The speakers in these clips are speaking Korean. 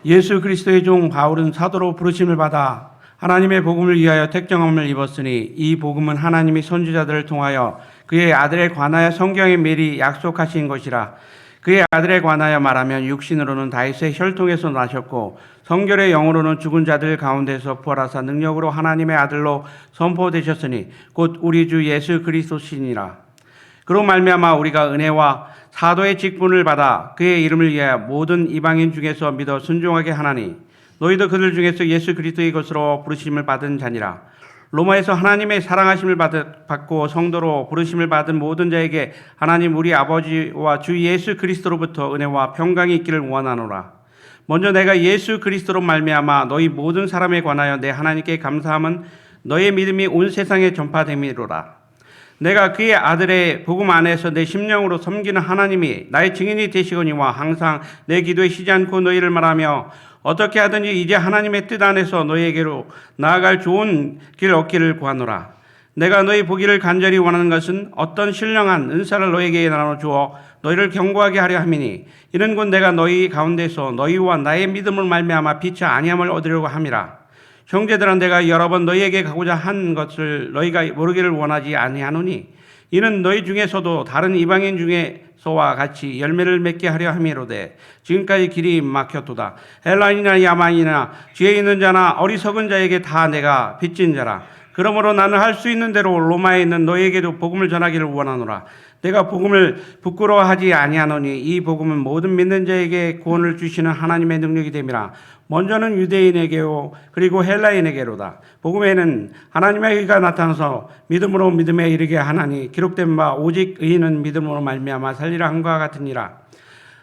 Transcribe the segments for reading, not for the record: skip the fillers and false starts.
예수 그리스도의 종 바울은 사도로 부르심을 받아 하나님의 복음을 위하여 택정함을 입었으니 이 복음은 하나님이 선지자들을 통하여 그의 아들에 관하여 성경에 미리 약속하신 것이라. 그의 아들에 관하여 말하면 육신으로는 다윗의 혈통에서 나셨고 성결의 영으로는 죽은 자들 가운데서 부활하사 능력으로 하나님의 아들로 선포되셨으니 곧 우리 주 예수 그리스도시니라. 그로 말미암아 우리가 은혜와 사도의 직분을 받아 그의 이름을 위하여 모든 이방인 중에서 믿어 순종하게 하나니 너희도 그들 중에서 예수 그리스도의 것으로 부르심을 받은 자니라. 로마에서 하나님의 사랑하심을 받고 성도로 부르심을 받은 모든 자에게 하나님 우리 아버지와 주 예수 그리스도로부터 은혜와 평강이 있기를 원하노라. 먼저 내가 예수 그리스도로 말미암아 너희 모든 사람에 관하여 내 하나님께 감사함은 너의 믿음이 온 세상에 전파됨이로라. 내가 그의 아들의 복음 안에서 내 심령으로 섬기는 하나님이 나의 증인이 되시거니와 항상 내 기도에 쉬지 않고 너희를 말하며 어떻게 하든지 이제 하나님의 뜻 안에서 너희에게로 나아갈 좋은 길 얻기를 구하노라. 내가 너희 보기를 간절히 원하는 것은 어떤 신령한 은사를 너희에게 나눠주어 너희를 경고하게 하려 함이니 이는 곧 내가 너희 가운데서 너희와 나의 믿음을 말미암아 빛이 아니함을 얻으려고 함이라. 형제들아 내가 여러 번 너희에게 가고자 한 것을 너희가 모르기를 원하지 아니하노니 이는 너희 중에서도 다른 이방인 중에서와 같이 열매를 맺게 하려 함이로되 지금까지 길이 막혔도다. 헬라인이나 야만이나 지혜 있는 자나 어리석은 자에게 다 내가 빚진 자라. 그러므로 나는 할 수 있는 대로 로마에 있는 너희에게도 복음을 전하기를 원하노라. 내가 복음을 부끄러워하지 아니하노니 이 복음은 모든 믿는 자에게 구원을 주시는 하나님의 능력이 됨이라. 먼저는 유대인에게요 그리고 헬라인에게로다. 복음에는 하나님의 의가 나타나서 믿음으로 믿음에 이르게 하나니 기록된 바 오직 의인은 믿음으로 말미암아 살리라 함과 같으니라.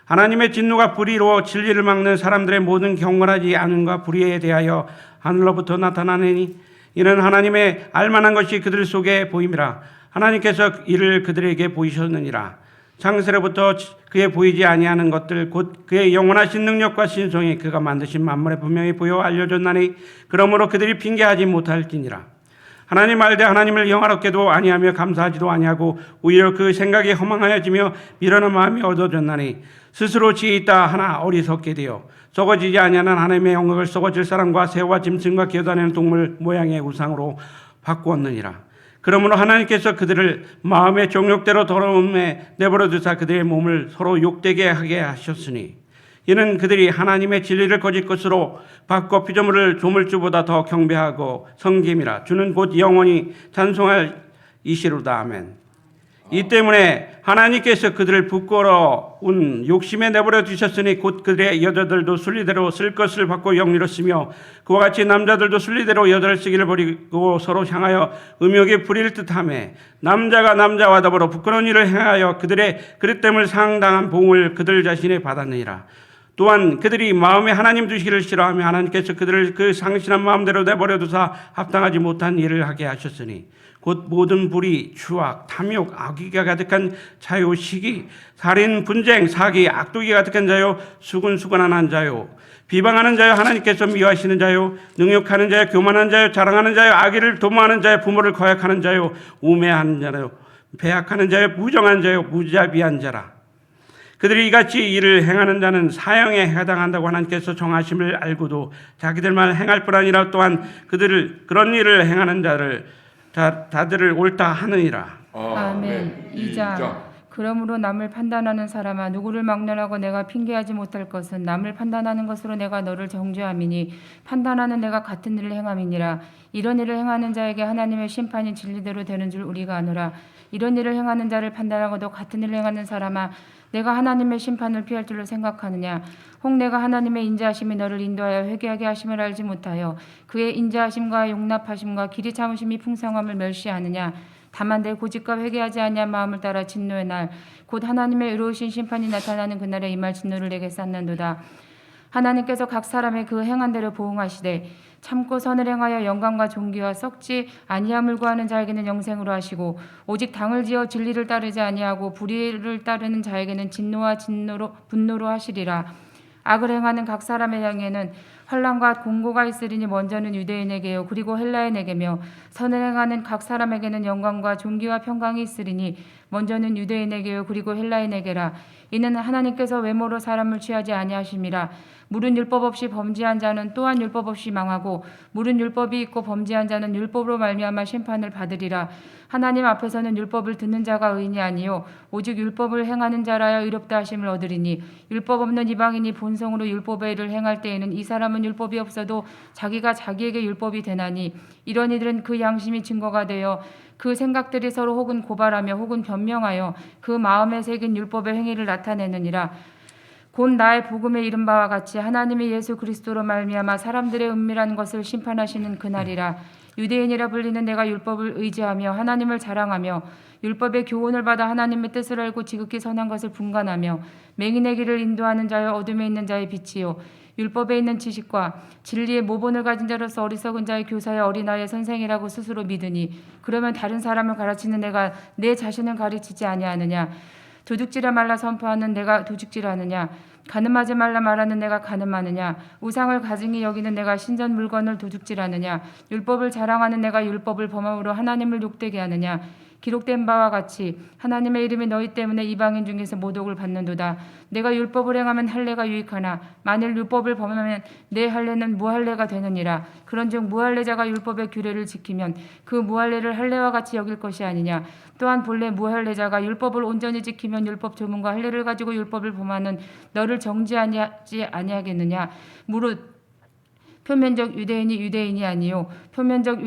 하나님의 진노가 불의로 진리를 막는 사람들의 모든 경건하지 않음과 불의에 대하여 하늘로부터 나타나느니 이는 하나님의 알만한 것이 그들 속에 보임이라. 하나님께서 이를 그들에게 보이셨느니라. 창세로부터 그의 보이지 아니하는 것들 곧 그의 영원하신 능력과 신성이 그가 만드신 만물에 분명히 보여 알려졌나니 그러므로 그들이 핑계하지 못할지니라. 하나님 알되 하나님을 영화롭게도 아니하며 감사하지도 아니하고 오히려 그 생각이 허망하여지며 미련한 마음이 얻어졌나니 스스로 지혜 있다 하나 어리석게 되어 썩어지지 아니하는 하나님의 영광을 썩어질 사람과 새와 짐승과 기어다니는 동물 모양의 우상으로 바꾸었느니라. 그러므로 하나님께서 그들을 마음의 정욕대로 더러움에 내버려 두사 그들의 몸을 서로 욕되게 하게 하셨으니 이는 그들이 하나님의 진리를 거짓 것으로 바꿔 피조물을 조물주보다 더 경배하고 섬김이라. 주는 곧 영원히 찬송할 이시로다. 아멘. 이 때문에 하나님께서 그들을 부끄러운 욕심에 내버려 두셨으니 곧 그들의 여자들도 순리대로 쓸 것을 받고 영리로 쓰며 그와 같이 남자들도 순리대로 여자를 쓰기를 버리고 서로 향하여 음욕에 부릴 듯하며 남자가 남자와 더불어 부끄러운 일을 행하여 그들의 그릇됨을 상당한 봉을 그들 자신이 받았느니라. 또한 그들이 마음에 하나님 두시기를 싫어하며 하나님께서 그들을 그 상실한 마음대로 내버려 두사 합당하지 못한 일을 하게 하셨으니 곧 모든 불의, 추악, 탐욕, 악의가 가득한 자요, 시기, 살인, 분쟁, 사기, 악독이 가득한 자요, 수근수근한 자요, 비방하는 자요, 하나님께서 미워하시는 자요, 능욕하는 자요, 교만한 자요, 자랑하는 자요, 악의를 도모하는 자요, 부모를 거역하는 자요, 우매하는 자요, 배약하는 자요, 부정한 자요, 무자비한 자라. 그들이 이같이 일을 행하는 자는 사형에 해당한다고 하나님께서 정하심을 알고도 자기들만 행할 뿐 아니라 또한 그들을 그런 일을 행하는 자를 다들을 옳다 하느니라. 아멘. 2장. 그러므로 남을 판단하는 사람아 누구를 막론하고 내가 핑계하지 못할 것은 남을 판단하는 것으로 내가 너를 정죄함이니 판단하는 내가 같은 일을 행함이니라. 이런 일을 행하는 자에게 하나님의 심판이 진리대로 되는 줄 우리가 아노라. 이런 일을 행하는 자를 판단하고도 같은 일을 행하는 사람아 내가 하나님의 심판을 피할 줄로 생각하느냐. 혹 내가 하나님의 인자하심이 너를 인도하여 회개하게 하심을 알지 못하여 그의 인자하심과 용납하심과 길이 참으심이 풍성함을 멸시하느냐. 다만 내 고집과 회개하지 아니한 마음을 따라 진노의 날 곧 하나님의 의로우신 심판이 나타나는 그날에 임할 진노를 내게 쌓는도다. 하나님께서 각 사람의 그 행한 대로 보응하시되 참고 선을 행하여 영광과 존귀와 썩지 아니함을 구하는 자에게는 영생으로 하시고 오직 당을 지어 진리를 따르지 아니하고 불의를 따르는 자에게는 진노와 분노로 하시리라. 악을 행하는 각 사람의 향에는 환난과 공고가 있으리니 먼저는 유대인에게요 그리고 헬라인에게며 선을 행하는 각 사람에게는 영광과 존귀와 평강이 있으리니 먼저는 유대인에게요 그리고 헬라인에게라. 이는 하나님께서 외모로 사람을 취하지 아니하심이라. 물은 율법 없이 범죄한 자는 또한 율법 없이 망하고 물은 율법이 있고 범죄한 자는 율법으로 말미암아 심판을 받으리라. 하나님 앞에서는 율법을 듣는 자가 의인이 아니요 오직 율법을 행하는 자라야 의롭다 하심을 얻으리니 율법 없는 이방인이 본성으로 율법의 일을 행할 때에는 이 사람은 율법이 없어도 자기가 자기에게 율법이 되나니 이런 이들은 그 양심이 증거가 되어 그 생각들이 서로 혹은 고발하며 혹은 변명하여 그 마음에 새긴 율법의 행위를 나타내느니라. 곧 나의 복음에 이른 바와 같이 하나님의 예수 그리스도로 말미암아 사람들의 은밀한 것을 심판하시는 그날이라. 유대인이라 불리는 내가 율법을 의지하며 하나님을 자랑하며 율법의 교훈을 받아 하나님의 뜻을 알고 지극히 선한 것을 분간하며 맹인의 길을 인도하는 자여 어둠에 있는 자의 빛이요 율법에 있는 지식과 진리의 모본을 가진 자로서 어리석은 자의 교사의 어린아이의 선생이라고 스스로 믿으니 그러면 다른 사람을 가르치는 내가 내 자신을 가르치지 아니하느냐. 도둑질하 말라 선포하는 내가 도둑질하느냐. 가늠하지 말라 말하는 내가 가늠하느냐. 우상을 가증히 여기는 내가 신전 물건을 도둑질하느냐. 율법을 자랑하는 내가 율법을 범함으로 하나님을 욕되게 하느냐. 기록된 바와 같이 하나님의 이름이 너희 때문에 이방인 중에서 모독을 받는도다. 내가 율법을 행하면 할례가 유익하나 만일 율법을 범하면 내 할례는 무할례가 되느니라. 그런즉 무할례자가 율법의 규례를 지키면 그 무할례를 할례와 같이 여길 것이 아니냐. 또한 본래 무할례자가 율법을 온전히 지키면 율법 조문과 할례를 가지고 율법을 범하는 너를 정죄하지 아니하겠느냐. 무릇 표면적 유대인이 유대인이 아니요 표면적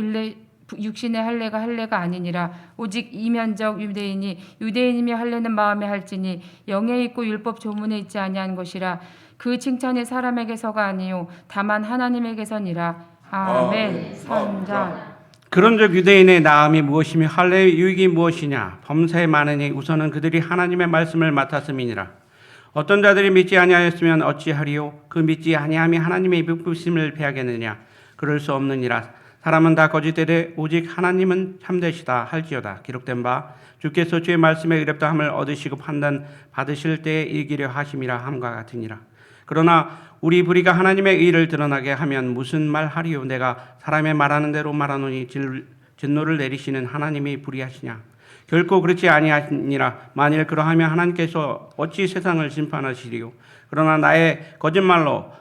육신의 할례가 아니니라. 오직 이면적 유대인이 유대인이며 할례는 마음에 할지니 영에 있고 율법 조문에 있지 아니한 것이라. 그 칭찬이 사람에게서가 아니요 다만 하나님에게서니라. 아멘. 3장. 그런즉 유대인의 나음이 무엇이며 할례의 유익이 무엇이냐. 범사에 많으니 우선은 그들이 하나님의 말씀을 맡았음이니라. 어떤 자들이 믿지 아니하였으면 어찌하리요. 그 믿지 아니함이 하나님의 부심을 배하겠느냐. 그럴 수 없느니라. 사람은 다 거짓되되 오직 하나님은 참되시다 할지어다. 기록된 바 주께서 주의 말씀에 의롭다 함을 얻으시고 판단 받으실 때에 이기려 하심이라 함과 같으니라. 그러나 우리 불의가 하나님의 의를 드러나게 하면 무슨 말 하리요. 내가 사람의 말하는 대로 말하노니 진노를 내리시는 하나님이 불의하시냐. 결코 그렇지 아니하니라. 만일 그러하면 하나님께서 어찌 세상을 심판하시리요. 그러나 나의 거짓말로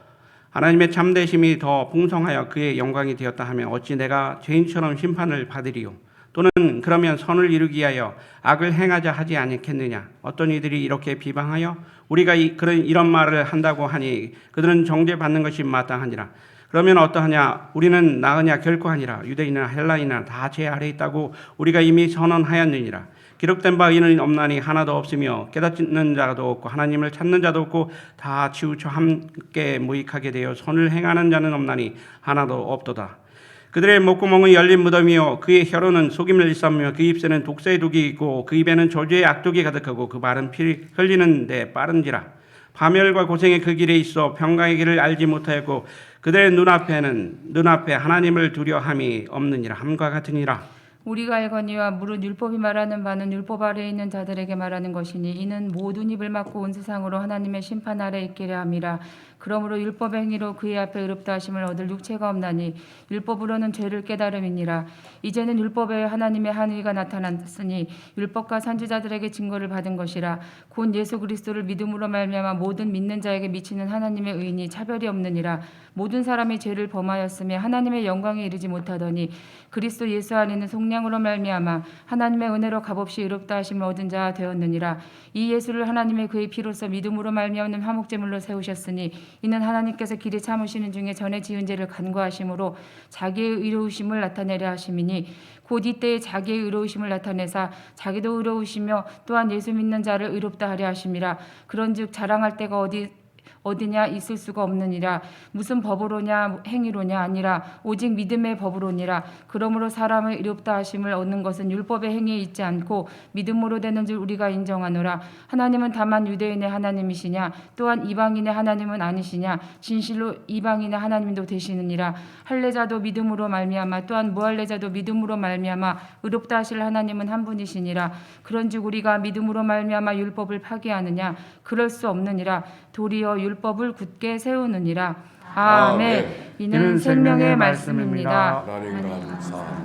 하나님의 참되심이 더 풍성하여 그의 영광이 되었다 하면 어찌 내가 죄인처럼 심판을 받으리요. 또는 그러면 선을 이루기 위하여 악을 행하자 하지 않겠느냐. 어떤 이들이 이렇게 비방하여 우리가 이런 말을 한다고 하니 그들은 정죄받는 것이 마땅하니라. 그러면 어떠하냐. 우리는 나으냐. 결코 아니라. 유대인이나 헬라인이나 다 죄 아래 있다고 우리가 이미 선언하였느니라. 기록된 바 이는 없나니 하나도 없으며 깨닫는 자도 없고 하나님을 찾는 자도 없고 다 치우쳐 함께 무익하게 되어 선을 행하는 자는 없나니 하나도 없도다. 그들의 목구멍은 열린 무덤이요 그의 혀로는 속임을 일삼으며 그 입새는 독사의 독이 있고 그 입에는 저주의 악독이 가득하고 그 말은 피 흘리는 데 빠른지라. 파멸과 고생의 그 길에 있어 평강의 길을 알지 못하였고 그들의 눈앞에 하나님을 두려함이 없느니라. 함과 같으니라. 우리가 알거니와 무릇 율법이 말하는 바는 율법 아래에 있는 자들에게 말하는 것이니 이는 모든 입을 막고 온 세상으로 하나님의 심판 아래 있기를 함이라. 그러므로 율법의 행위로 그의 앞에 의롭다 하심을 얻을 육체가 없나니 율법으로는 죄를 깨달음이니라. 이제는 율법에 하나님의 한의가 나타났으니 율법과 선지자들에게 증거를 받은 것이라. 곧 예수 그리스도를 믿음으로 말미암아 모든 믿는 자에게 미치는 하나님의 의인이 차별이 없느니라. 모든 사람이 죄를 범하였으며 하나님의 영광에 이르지 못하더니 그리스도 예수 안에는 속량으로 말미암아 하나님의 은혜로 값없이 의롭다 하심을 얻은 자 되었느니라. 이 예수를 하나님의 그의 피로써 믿음으로 말미암는 화목제물로 세우셨으니 이는 하나님께서 길에 참으시는 중에 전에 지은 죄를 간구하심으로 자기의 의로우심을 나타내려 하심이니 곧 이때에 자기의 의로우심을 나타내사 자기도 의로우시며 또한 예수 믿는 자를 의롭다 하려 하심이라. 그런즉 자랑할 때가 어디냐 있을 수가 없느니라. 무슨 법으로냐 행위로냐 아니라 오직 믿음의 법으로니라. 그러므로 사람의 의롭다 하심을 얻는 것은 율법의 행위에 있지 않고 믿음으로 되는 줄 우리가 인정하노라. 하나님은 다만 유대인의 하나님이시냐 또한 이방인의 하나님은 아니시냐. 진실로 이방인의 하나님도 되시느니라. 할례자도 믿음으로 말미암아 또한 무할례자도 믿음으로 말미암아 의롭다 하실 하나님은 한 분이시니라. 그런즉 우리가 믿음으로 말미암아 율법을 파기하느냐. 그럴 수 없느니라. 도리어 지켜 율법을 굳게 세우느니라. 아멘. 아멘. 이는 생명의 말씀입니다. 하나님 감사.